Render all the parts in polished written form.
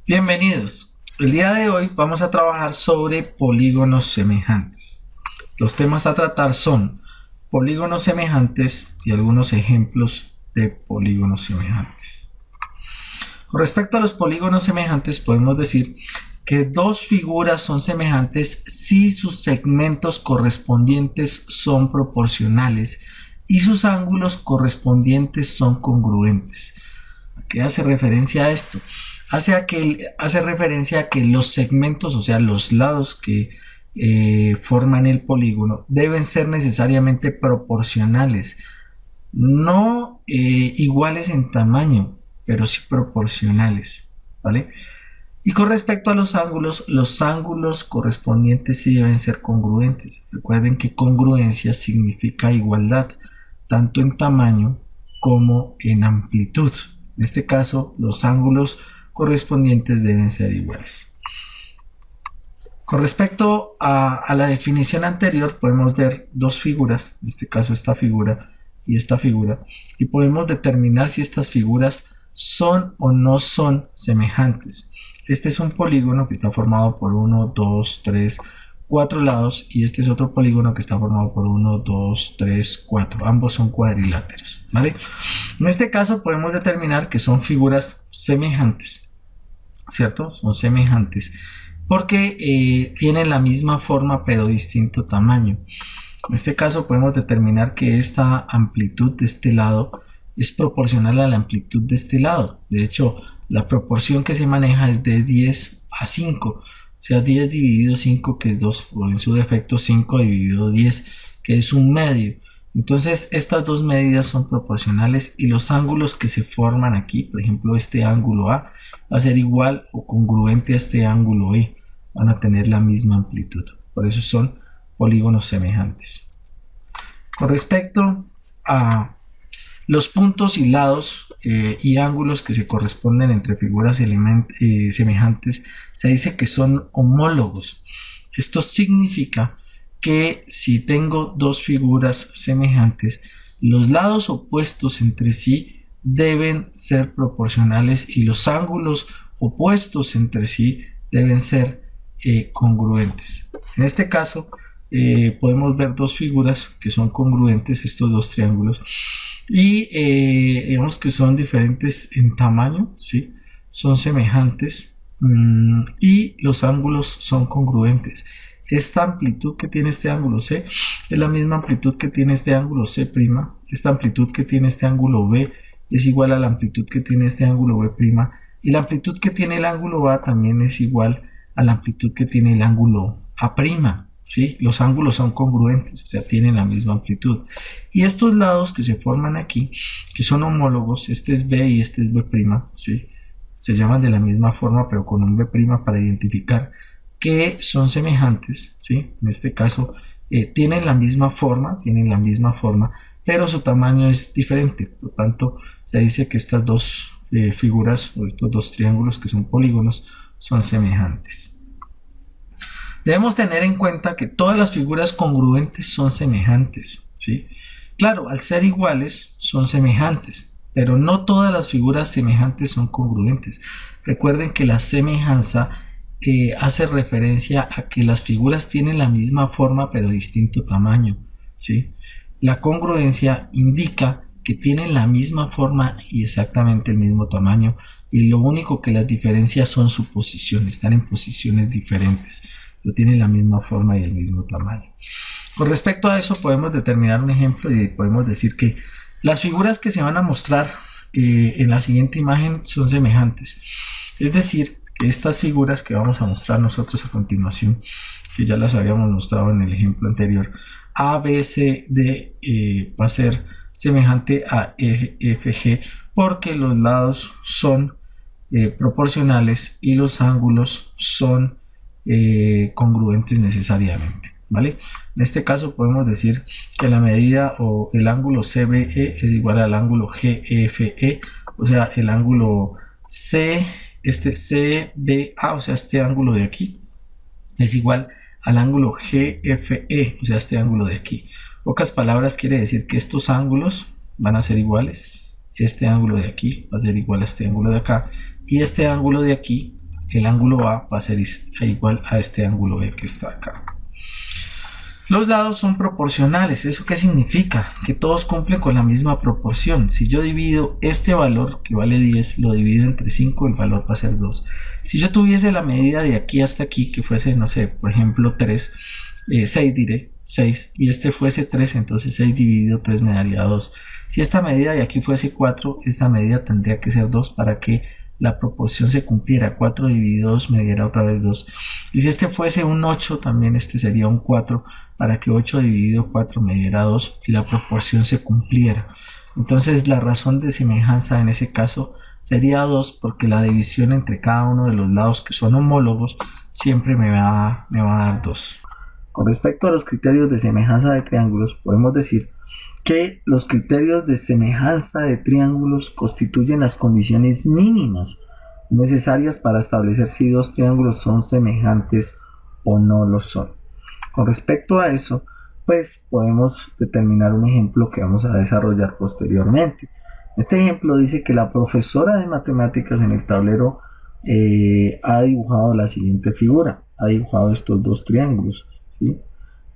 Bienvenidos. El día de hoy vamos a trabajar sobre polígonos semejantes. Los temas a tratar son polígonos semejantes y algunos ejemplos de polígonos semejantes. Con respecto a los polígonos semejantes, podemos decir que dos figuras son semejantes si sus segmentos correspondientes son proporcionales y sus ángulos correspondientes son congruentes. ¿A qué hace referencia a esto? Hace referencia a que los segmentos, o sea, los lados que forman el polígono, deben ser necesariamente proporcionales, no iguales en tamaño, pero sí proporcionales, ¿vale? Y con respecto a los ángulos correspondientes sí deben ser congruentes. Recuerden que congruencia significa igualdad, tanto en tamaño como en amplitud. En este caso, los ángulos correspondientes deben ser iguales. Con respecto a la definición anterior, podemos ver dos figuras, en este caso esta figura y esta figura, y podemos determinar si estas figuras son o no son semejantes. Este es un polígono que está formado por 1, 2, 3, 4 lados, y este es otro polígono que está formado por 1, 2, 3, 4. Ambos son cuadriláteros, ¿vale? En este caso podemos determinar que son figuras semejantes, ¿cierto? Son semejantes porque tienen la misma forma pero distinto tamaño. En este caso podemos determinar que esta amplitud de este lado es proporcional a la amplitud de este lado. De hecho, la proporción que se maneja es de 10 a 5, o sea, 10 dividido 5, que es 2, o en su defecto 5 dividido 10, que es un medio. Entonces estas dos medidas son proporcionales y los ángulos que se forman aquí, por ejemplo este ángulo A, va a ser igual o congruente a este ángulo E, van a tener la misma amplitud, por eso son polígonos semejantes. Con respecto a los puntos y lados y ángulos que se corresponden entre figuras semejantes, se dice que son homólogos. Esto significa que si tengo dos figuras semejantes, los lados opuestos entre sí deben ser proporcionales y los ángulos opuestos entre sí deben ser congruentes. En este caso podemos ver dos figuras que son congruentes, estos dos triángulos, y digamos que son diferentes en tamaño, ¿sí? Son semejantes y los ángulos son congruentes. Esta amplitud que tiene este ángulo C es la misma amplitud que tiene este ángulo C'. Esta amplitud que tiene este ángulo B es igual a la amplitud que tiene este ángulo B', y la amplitud que tiene el ángulo A también es igual a la amplitud que tiene el ángulo A'. ¿Sí? Los ángulos son congruentes, o sea, tienen la misma amplitud. Y estos lados que se forman aquí, que son homólogos, este es B y este es B', ¿sí? Se llaman de la misma forma, pero con un B' para identificar que son semejantes, ¿sí? En este caso, tienen la misma forma, pero su tamaño es diferente. Por lo tanto, se dice que estas dos figuras, o estos dos triángulos que son polígonos, son semejantes. Debemos tener en cuenta que todas las figuras congruentes son semejantes, ¿sí? Claro, al ser iguales son semejantes, pero no todas las figuras semejantes son congruentes. Recuerden que la semejanza hace referencia a que las figuras tienen la misma forma pero distinto tamaño, ¿sí? La congruencia indica que tienen la misma forma y exactamente el mismo tamaño, y lo único que las diferencia son su posición, están en posiciones diferentes, pero tienen la misma forma y el mismo tamaño. Con respecto a eso podemos determinar un ejemplo y podemos decir que las figuras que se van a mostrar en la siguiente imagen son semejantes. Es decir, que estas figuras que vamos a mostrar nosotros a continuación, que ya las habíamos mostrado en el ejemplo anterior, A, B, C, D va a ser semejante a E, F, G, porque los lados son proporcionales y los ángulos son congruentes necesariamente, ¿vale? En este caso podemos decir que la medida o el ángulo CBE es igual al ángulo GFE, o sea, el ángulo CBA, o sea, este ángulo de aquí, es igual al ángulo GFE, o sea, este ángulo de aquí. Pocas palabras, quiere decir que estos ángulos van a ser iguales. Este ángulo de aquí va a ser igual a este ángulo de acá, y este ángulo de aquí el ángulo A va a ser igual a este ángulo B que está acá. Los lados son proporcionales. ¿Eso qué significa? Que todos cumplen con la misma proporción. Si yo divido este valor, que vale 10, lo divido entre 5, el valor va a ser 2. Si yo tuviese la medida de aquí hasta aquí, que fuese, no sé, por ejemplo 3, 6 diré, 6, y este fuese 3, entonces 6 dividido 3 me daría 2. Si esta medida de aquí fuese 4, esta medida tendría que ser 2 para que la proporción se cumpliera. 4 dividido 2 me diera otra vez 2. Y si este fuese un 8, también este sería un 4 para que 8 dividido 4 me diera 2 y la proporción se cumpliera. Entonces la razón de semejanza en ese caso sería 2, porque la división entre cada uno de los lados que son homólogos siempre me va a dar 2. Con respecto a los criterios de semejanza de triángulos, podemos decir que los criterios de semejanza de triángulos constituyen las condiciones mínimas necesarias para establecer si dos triángulos son semejantes o no lo son. Con respecto a eso, pues podemos determinar un ejemplo que vamos a desarrollar posteriormente. Este ejemplo dice que la profesora de matemáticas en el tablero ha dibujado la siguiente figura, ha dibujado estos dos triángulos, ¿sí?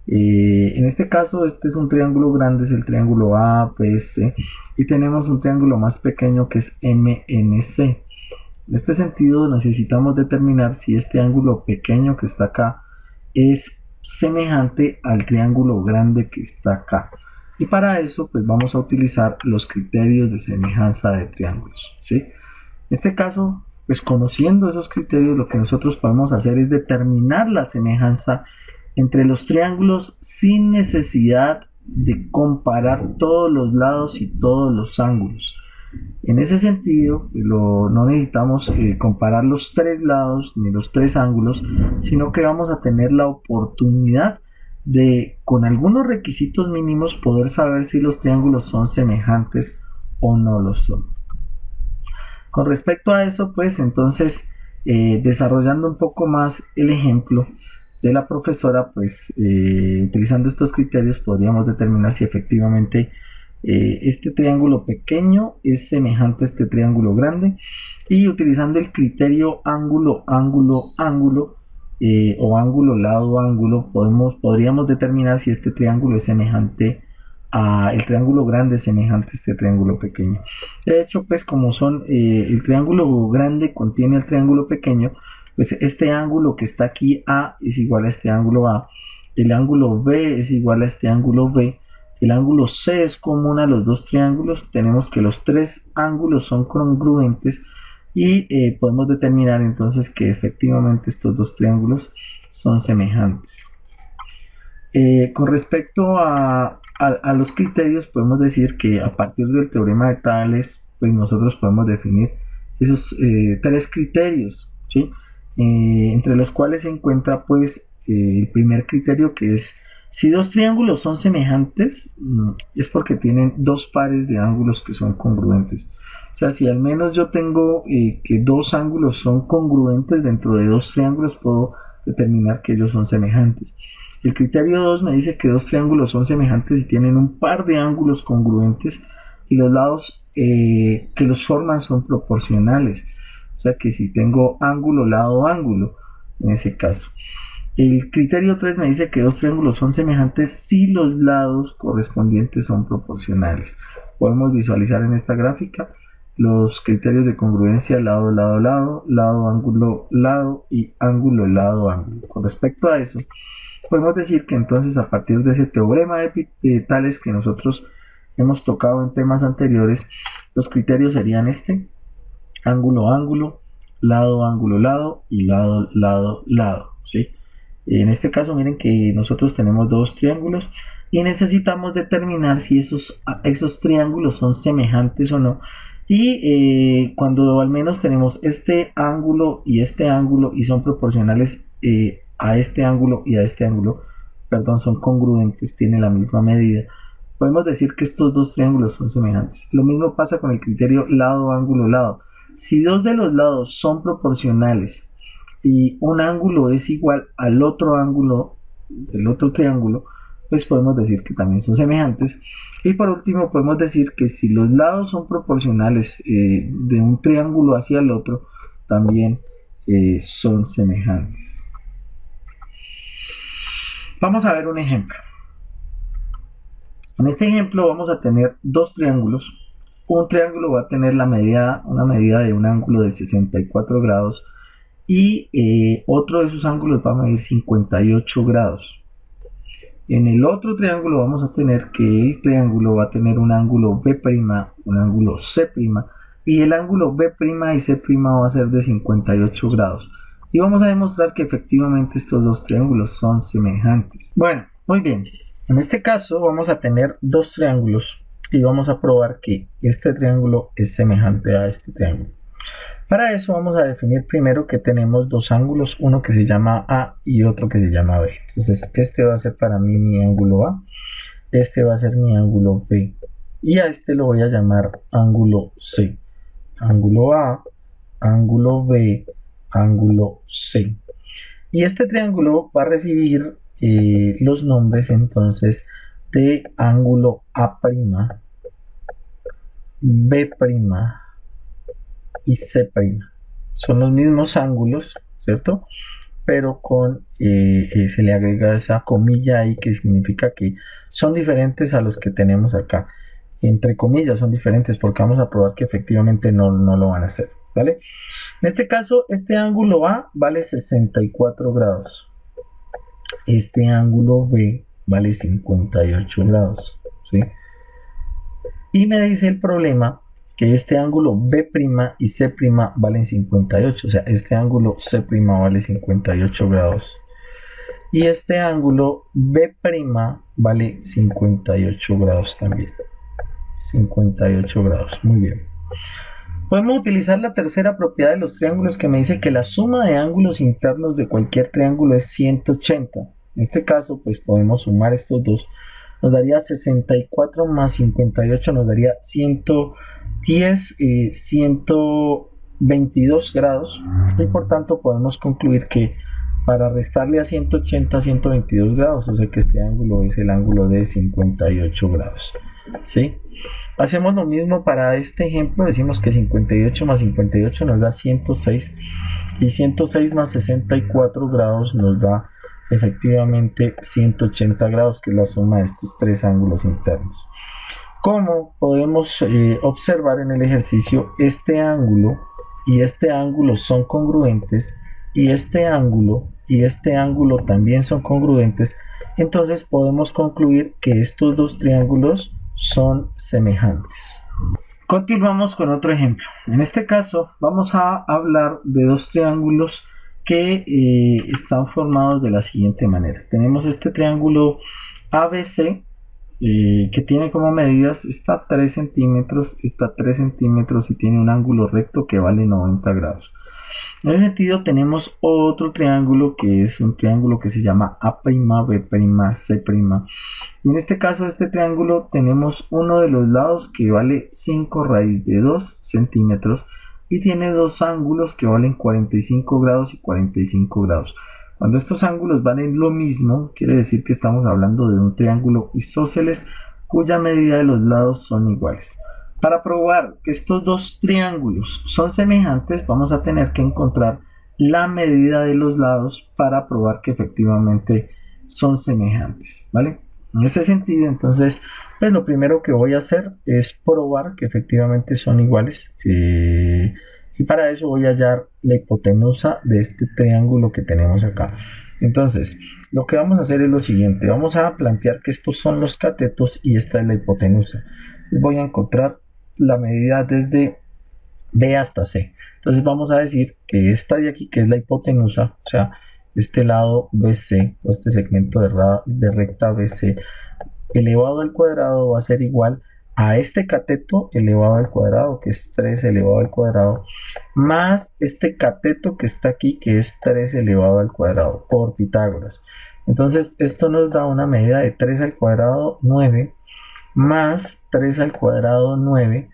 En este caso, este es un triángulo grande, es el triángulo ABC, y tenemos un triángulo más pequeño que es MNC. En este sentido, necesitamos determinar si este ángulo pequeño que está acá es semejante al triángulo grande que está acá. Y para eso, pues vamos a utilizar los criterios de semejanza de triángulos, ¿sí? En este caso, pues conociendo esos criterios, lo que nosotros podemos hacer es determinar la semejanza entre los triángulos sin necesidad de comparar todos los lados y todos los ángulos. En ese sentido, no necesitamos comparar los tres lados ni los tres ángulos, sino que vamos a tener la oportunidad de, con algunos requisitos mínimos, poder saber si los triángulos son semejantes o no lo son. Con respecto a eso, pues entonces, desarrollando un poco más el ejemplo de la profesora, pues utilizando estos criterios podríamos determinar si efectivamente este triángulo pequeño es semejante a este triángulo grande, y utilizando el criterio ángulo, ángulo, ángulo o ángulo, lado, ángulo, podríamos determinar si este triángulo es semejante a el triángulo grande, semejante a este triángulo pequeño. De hecho, pues como el triángulo grande contiene el triángulo pequeño, pues este ángulo que está aquí A es igual a este ángulo A, el ángulo B es igual a este ángulo B, el ángulo C es común a los dos triángulos, tenemos que los tres ángulos son congruentes y podemos determinar entonces que efectivamente estos dos triángulos son semejantes. Con respecto a los criterios, podemos decir que a partir del teorema de Tales, pues nosotros podemos definir esos tres criterios, ¿sí? Entre los cuales se encuentra pues el primer criterio, que es si dos triángulos son semejantes, es porque tienen dos pares de ángulos que son congruentes. O sea, si al menos yo tengo que dos ángulos son congruentes dentro de dos triángulos, puedo determinar que ellos son semejantes. El criterio 2 me dice que dos triángulos son semejantes y tienen un par de ángulos congruentes y los lados que los forman son proporcionales. O sea que si tengo ángulo, lado, ángulo, en ese caso. El criterio 3 me dice que dos triángulos son semejantes si los lados correspondientes son proporcionales. Podemos visualizar en esta gráfica los criterios de congruencia: lado, lado, lado, lado, ángulo, lado y ángulo, lado, ángulo. Con respecto a eso, podemos decir que entonces a partir de ese teorema de Tales que nosotros hemos tocado en temas anteriores, los criterios serían este: ángulo, ángulo, lado, ángulo, lado y lado, lado, lado, ¿sí? En este caso miren que nosotros tenemos dos triángulos y necesitamos determinar si esos triángulos son semejantes o no. Y cuando al menos tenemos este ángulo y son proporcionales a este ángulo y a este ángulo, perdón, son congruentes, tienen la misma medida, podemos decir que estos dos triángulos son semejantes. Lo mismo pasa con el criterio lado, ángulo, lado. Si dos de los lados son proporcionales y un ángulo es igual al otro ángulo del otro triángulo, pues podemos decir que también son semejantes. Y por último podemos decir que si los lados son proporcionales de un triángulo hacia el otro, también son semejantes. Vamos a ver un ejemplo. En este ejemplo vamos a tener dos triángulos. Un triángulo va a tener una medida de un ángulo de 64 grados y otro de sus ángulos va a medir 58 grados. En el otro triángulo vamos a tener que el triángulo va a tener un ángulo B', un ángulo C', y el ángulo B' y C' va a ser de 58 grados. Y vamos a demostrar que efectivamente estos dos triángulos son semejantes. Bueno, muy bien. En este caso vamos a tener dos triángulos y vamos a probar que este triángulo es semejante a este triángulo. Para eso vamos a definir primero que tenemos dos ángulos, uno que se llama A y otro que se llama B. Entonces este va a ser para mí mi ángulo A, este va a ser mi ángulo B y a este lo voy a llamar ángulo C. Ángulo A, ángulo B, ángulo C. Y este triángulo va a recibir los nombres entonces de ángulo A', B' y C'. Son los mismos ángulos, ¿cierto? Pero se le agrega esa comilla ahí que significa que son diferentes a los que tenemos acá. Entre comillas son diferentes porque vamos a probar que efectivamente no lo van a hacer, ¿vale? En este caso, este ángulo A vale 64 grados. Este ángulo B vale 58 grados, ¿sí? Y me dice el problema que este ángulo B' y C' valen 58, o sea, este ángulo C' vale 58 grados. Y este ángulo B' vale 58 grados también. 58 grados, muy bien. Podemos utilizar la tercera propiedad de los triángulos que me dice que la suma de ángulos internos de cualquier triángulo es 180. En este caso, pues podemos sumar estos dos. Nos daría 64 más 58, nos daría 110, 122 grados. Y por tanto podemos concluir que para restarle a 180, 122 grados, o sea que este ángulo es el ángulo de 58 grados. ¿Sí? Hacemos lo mismo para este ejemplo, decimos que 58 más 58 nos da 106 y 106 más 64 grados nos da efectivamente 180 grados, que es la suma de estos tres ángulos internos. Como podemos observar en el ejercicio, este ángulo y este ángulo son congruentes y este ángulo también son congruentes, entonces podemos concluir que estos dos triángulos son semejantes. Continuamos con otro ejemplo. En este caso vamos a hablar de dos triángulos que están formados de la siguiente manera. Tenemos este triángulo ABC que tiene como medidas, está 3 centímetros, está 3 centímetros y tiene un ángulo recto que vale 90 grados. En ese sentido tenemos otro triángulo que es un triángulo que se llama A', B', C'. Y en este caso de este triángulo tenemos uno de los lados que vale 5 raíz de 2 centímetros y tiene dos ángulos que valen 45 grados y 45 grados. Cuando estos ángulos valen lo mismo, quiere decir que estamos hablando de un triángulo isósceles cuya medida de los lados son iguales. Para probar que estos dos triángulos son semejantes, vamos a tener que encontrar la medida de los lados para probar que efectivamente son semejantes, ¿vale? En ese sentido, entonces, pues lo primero que voy a hacer es probar que efectivamente son iguales. Y para eso voy a hallar la hipotenusa de este triángulo que tenemos acá. Entonces, lo que vamos a hacer es lo siguiente. Vamos a plantear que estos son los catetos y esta es la hipotenusa. Voy a encontrar la medida desde B hasta C. Entonces vamos a decir que esta de aquí, que es la hipotenusa, o sea, este lado BC, o este segmento de recta BC, elevado al cuadrado va a ser igual a este cateto elevado al cuadrado, que es 3 elevado al cuadrado, más este cateto que está aquí, que es 3 elevado al cuadrado, por Pitágoras. Entonces esto nos da una medida de 3 al cuadrado, 9, más 3 al cuadrado, 9.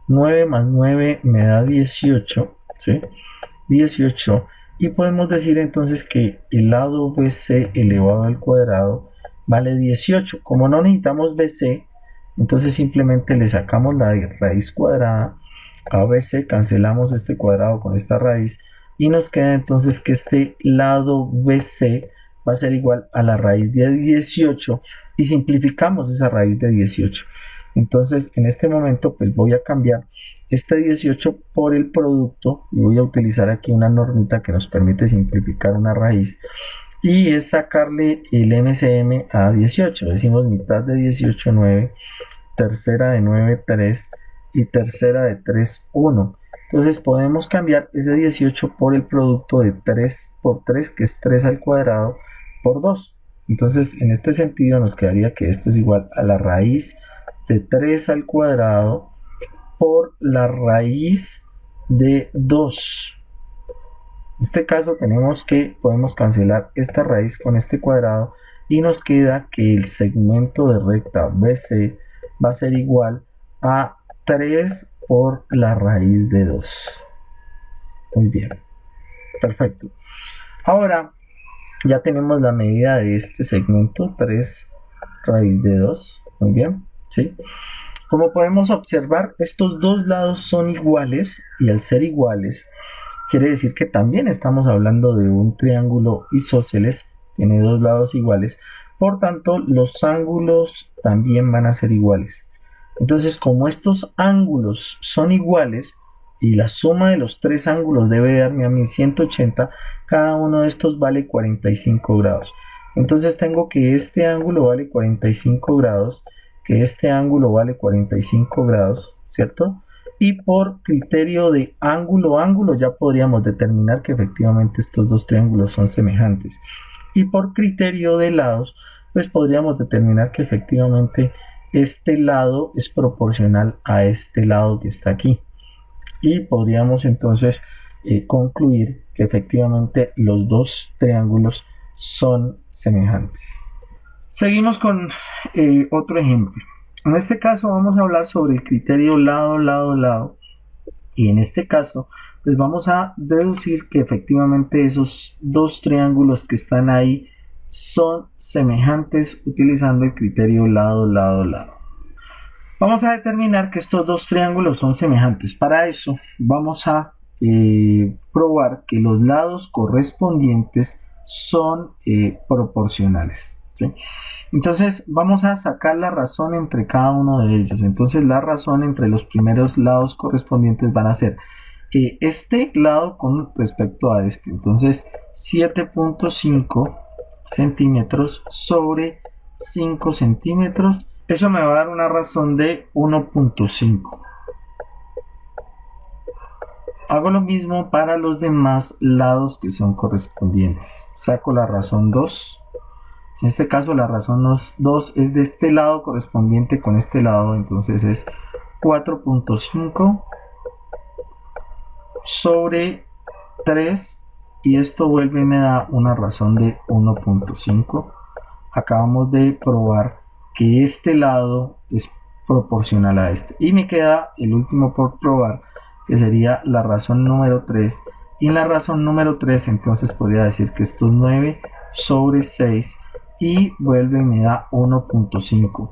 9 más 9 me da 18, ¿sí? 18. Y podemos decir entonces que el lado BC elevado al cuadrado vale 18. Como no necesitamos BC, entonces simplemente le sacamos la raíz cuadrada a BC, cancelamos este cuadrado con esta raíz, y nos queda entonces que este lado BC va a ser igual a la raíz de 18 y simplificamos esa raíz de 18. Entonces en este momento pues voy a cambiar este 18 por el producto y voy a utilizar aquí una normita que nos permite simplificar una raíz y es sacarle el MCM a 18. Decimos mitad de 18, 9, tercera de 9, 3 y tercera de 3, 1. Entonces podemos cambiar ese 18 por el producto de 3 por 3, que es 3 al cuadrado, por 2. Entonces en este sentido nos quedaría que esto es igual a la raíz de 3 al cuadrado por la raíz de 2. En este caso podemos cancelar esta raíz con este cuadrado y nos queda que el segmento de recta BC va a ser igual a 3 por la raíz de 2. Muy bien, perfecto. Ahora ya tenemos la medida de este segmento, 3 raíz de 2. Muy bien, ¿sí? Como podemos observar, estos dos lados son iguales y al ser iguales quiere decir que también estamos hablando de un triángulo isósceles, tiene dos lados iguales, por tanto los ángulos también van a ser iguales. Entonces, como estos ángulos son iguales y la suma de los tres ángulos debe darme a mí 180, cada uno de estos vale 45 grados. Entonces tengo que este ángulo vale 45 grados, que este ángulo vale 45 grados, ¿cierto? Y por criterio de ángulo a ángulo ya podríamos determinar que efectivamente estos dos triángulos son semejantes. Y por criterio de lados, pues podríamos determinar que efectivamente este lado es proporcional a este lado que está aquí. Y podríamos entonces concluir que efectivamente los dos triángulos son semejantes. Seguimos con otro ejemplo. En este caso vamos a hablar sobre el criterio lado, lado, lado. Y en este caso, pues vamos a deducir que efectivamente esos dos triángulos que están ahí son semejantes utilizando el criterio lado, lado, lado. Vamos a determinar que estos dos triángulos son semejantes. Para eso vamos a probar que los lados correspondientes son proporcionales, ¿sí? Entonces vamos a sacar la razón entre cada uno de ellos. Entonces la razón entre los primeros lados correspondientes van a ser este lado con respecto a este. Entonces 7.5 centímetros sobre 5 centímetros. Eso me va a dar una razón de 1.5. Hago lo mismo para los demás lados que son correspondientes. Saco la razón 2. En este caso la razón 2 es de este lado correspondiente con este lado, entonces es 4.5 sobre 3 y esto vuelve y me da una razón de 1.5. Acabamos de probar que este lado es proporcional a este y me queda el último por probar, que sería la razón número 3, y en la razón número 3 entonces podría decir que esto es 9 sobre 6 y vuelve y me da 1.5.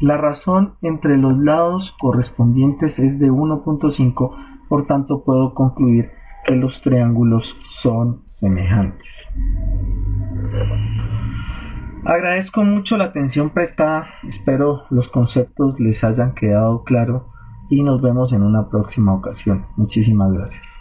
La razón entre los lados correspondientes es de 1.5, por tanto puedo concluir que los triángulos son semejantes. Agradezco mucho la atención prestada, espero los conceptos les hayan quedado claros y nos vemos en una próxima ocasión. Muchísimas gracias.